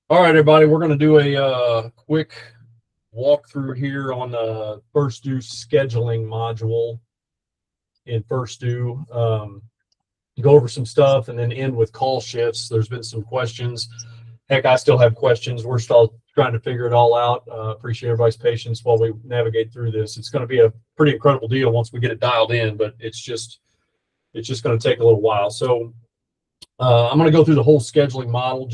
All right, everybody, we're going to do a quick walkthrough here on the First Due scheduling module in First Due. Go over some stuff and then end with call shifts. There's been some questions. Heck, I still have questions. We're still trying to figure it all out. Appreciate everybody's patience while we navigate through this. It's going to be a pretty incredible deal once we get it dialed in, but it's just going to take a little while. So I'm going to go through the whole scheduling model,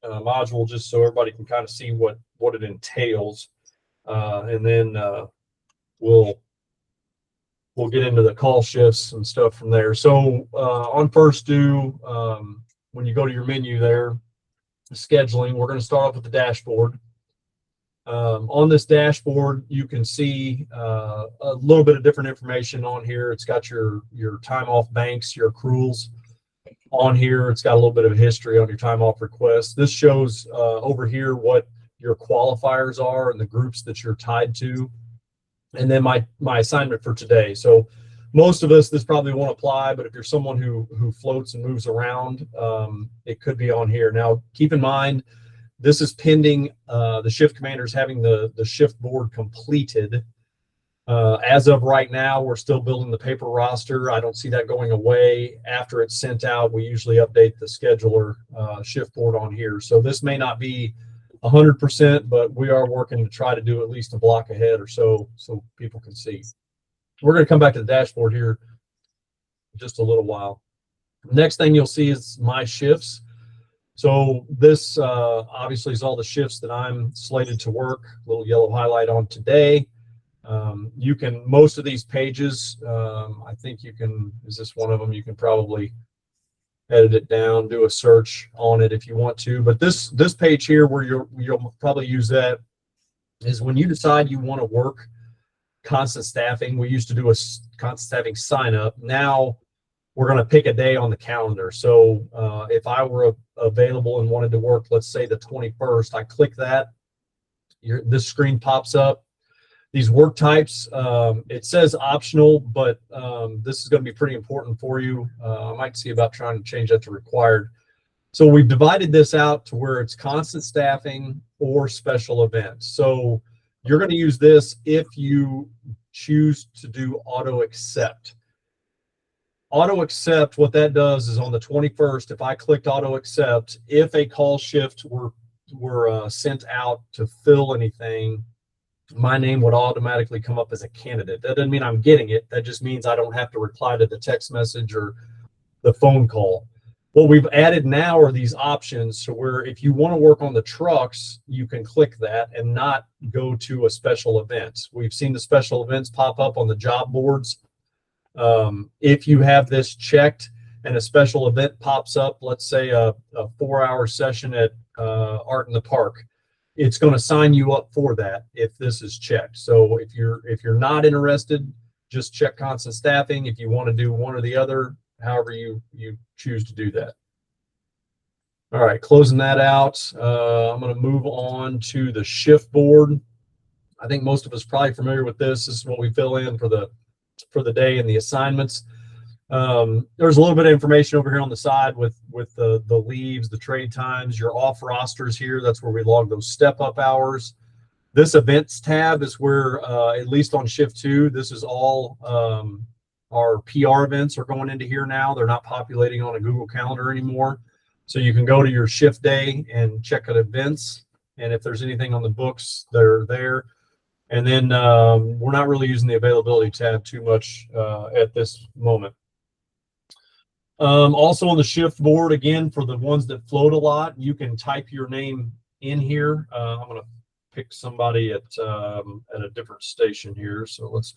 module, just so everybody can kind of see what it entails, and then we'll get into the call shifts and stuff from there. So on First Due, when you go to your menu there, scheduling, we're going to start off with the dashboard. On this dashboard, you can see a little bit of different information on here. It's got your time off banks, your accruals on here. It's got a little bit of history on your time off requests. This shows over here what your qualifiers are and the groups that you're tied to. And then my assignment for today. So most of us, this probably won't apply, but if you're someone who floats and moves around, it could be on here. Now, keep in mind, this is pending the shift commanders having the shift board completed. As of right now, we're still building the paper roster. I don't see that going away. After it's sent out, we usually update the scheduler shift board on here. So this may not be 100%, but we are working to try to do at least a block ahead or so people can see. We're going to come back to the dashboard here in just a little while. Next thing you'll see is my shifts. So this obviously is all the shifts that I'm slated to work. Little yellow highlight on today. You can, most of these pages, I think you can, is this one of them? You can probably edit it down, do a search on it if you want to. But this page here where you'll probably use that is when you decide you want to work constant staffing. We used to do a constant staffing sign up. Now we're going to pick a day on the calendar. So if I were available and wanted to work, let's say the 21st, I click that, this screen pops up. These work types, it says optional, but this is going to be pretty important for you. I might see about trying to change that to required. So we've divided this out to where it's constant staffing or special events. So you're going to use this if you choose to do auto accept. Auto accept, what that does is on the 21st, if I clicked auto accept, if a call shift were sent out to fill anything, my name would automatically come up as a candidate. That doesn't mean I'm getting it. That just means I don't have to reply to the text message or the phone call. What we've added now are these options so where if you want to work on the trucks, you can click that and not go to a special event. We've seen the special events pop up on the job boards. If you have this checked and a special event pops up, let's say a 4-hour session at Art in the Park, it's going to sign you up for that if this is checked. So if you're not interested, just check constant staffing. If you want to do one or the other, however you choose to do that. All right, closing that out. I'm going to move on to the shift board. I think most of us are probably familiar with this. This is what we fill in for the day and the assignments. There's a little bit of information over here on the side with the leaves, the trade times, your off rosters here. That's where we log those step up hours. This events tab is where, at least on shift 2, this is all our PR events are going into here now. They're not populating on a Google Calendar anymore. So you can go to your shift day and check out events. And if there's anything on the books, they're there. And then we're not really using the availability tab too much at this moment. Also on the shift board, again, for the ones that float a lot, you can type your name in here. I'm going to pick somebody at a different station here. So let's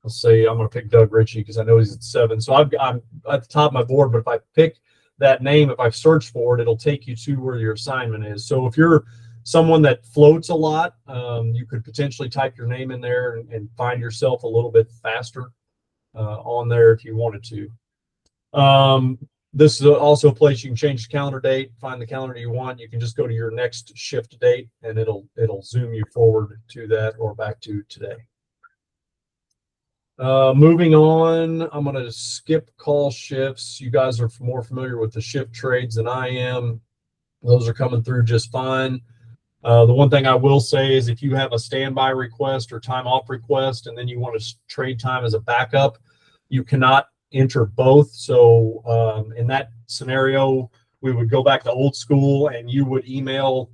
say I'm going to pick Doug Ritchie because I know he's at 7. So I'm at the top of my board, but if I pick that name, if I search for it, it'll take you to where your assignment is. So if you're someone that floats a lot, you could potentially type your name in there and find yourself a little bit faster on there if you wanted to. This is also a place you can change the calendar date, find the calendar you want. You can just go to your next shift date and it'll zoom you forward to that or back to today. Moving on, I'm going to skip call shifts. You guys are more familiar with the shift trades than I am. Those are coming through just fine. The one thing I will say is if you have a standby request or time off request, and then you want to trade time as a backup, you cannot enter both. So in that scenario, we would go back to old school, and you would email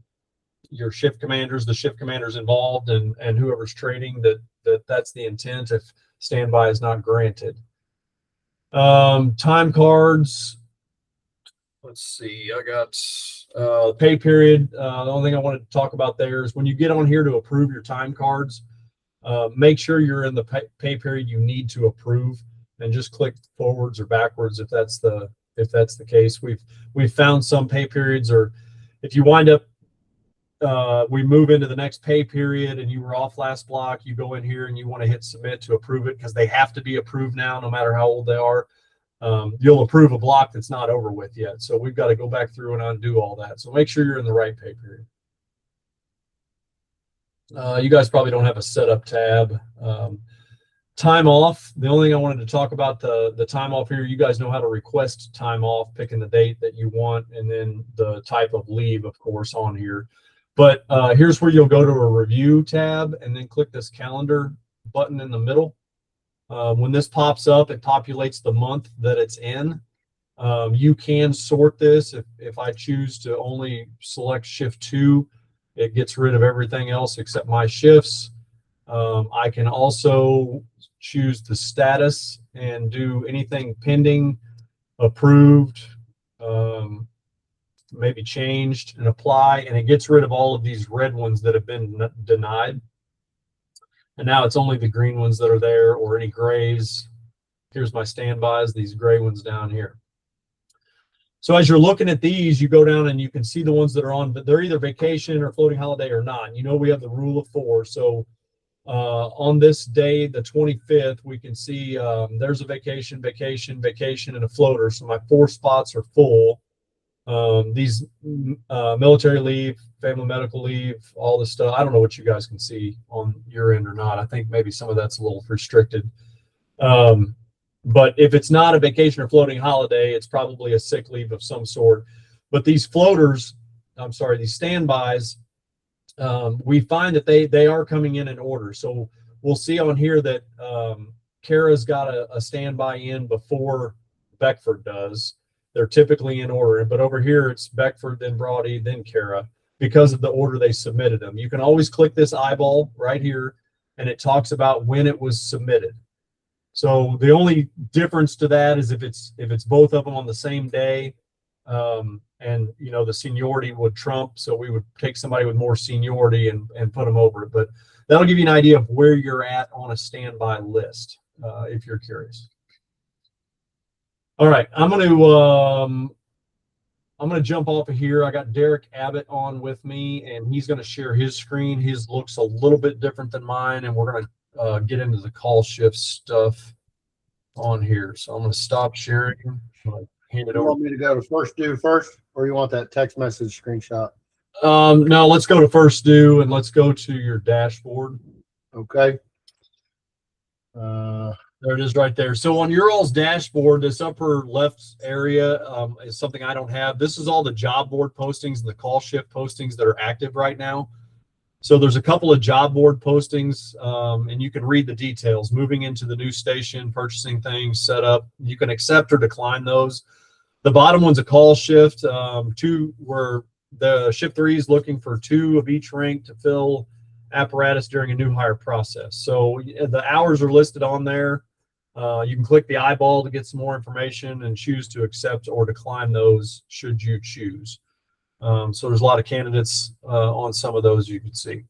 your shift commanders, the shift commanders involved, and whoever's trading that's the intent if standby is not granted. Time cards. Let's see. I got pay period. The only thing I wanted to talk about there is when you get on here to approve your time cards, make sure you're in the pay period you need to approve, and just click forwards or backwards if that's the case. We've found some pay periods, or if you wind up we move into the next pay period and you were off last block, you go in here and you want to hit submit to approve it, because they have to be approved now no matter how old they are. You'll approve a block that's not over with yet, so we've got to go back through and undo all that. So make sure you're in the right pay period. You guys probably don't have a setup tab. Time off. The only thing I wanted to talk about the time off here, you guys know how to request time off, picking the date that you want, and then the type of leave, of course, on here. But here's where you'll go to a review tab and then click this calendar button in the middle. When this pops up, it populates the month that it's in. You can sort this. If I choose to only select shift 2, it gets rid of everything else except my shifts. I can also choose the status and do anything pending, approved, maybe changed, and apply, and it gets rid of all of these red ones that have been denied. And now it's only the green ones that are there, or any grays. Here's my standbys, these gray ones down here. So as you're looking at these, you go down and you can see the ones that are on, but they're either vacation or floating holiday or not. You know, we have the rule of 4. So on this day, the 25th, we can see there's a vacation, and a floater. So my 4 spots are full. These military leave, family medical leave, all this stuff. I don't know what you guys can see on your end or not. I think maybe some of that's a little restricted. But if it's not a vacation or floating holiday, it's probably a sick leave of some sort. But these floaters, these standbys, we find that they are coming in order. So we'll see on here that Kara's got a standby in before Beckford does. They're typically in order, but over here it's Beckford, then Brody, then Kara, because of the order they submitted them. You can always click this eyeball right here, and it talks about when it was submitted. So the only difference to that is if it's both of them on the same day, and you know, the seniority would trump, so we would take somebody with more seniority and put them over it. But that'll give you an idea of where you're at on a standby list, if you're curious. All right, I'm gonna jump off of here. I got Derek Abbott on with me, and he's gonna share his screen. His looks a little bit different than mine, and we're gonna get into the call shift stuff on here. So I'm gonna stop sharing. I'm gonna hand it over. You want me to go to first due first, or you want that text message screenshot? No, let's go to first due, and let's go to your dashboard. Okay. There it is right there. So on your all's dashboard, this upper left area is something I don't have. This is all the job board postings and the call shift postings that are active right now. So there's a couple of job board postings, and you can read the details. Moving into the new station, purchasing things, setup. You can accept or decline those. The bottom one's a call shift. 2 where the shift 3 is looking for 2 of each rank to fill apparatus during a new hire process. So the hours are listed on there. You can click the eyeball to get some more information and choose to accept or decline those should you choose. So there's a lot of candidates on some of those you can see.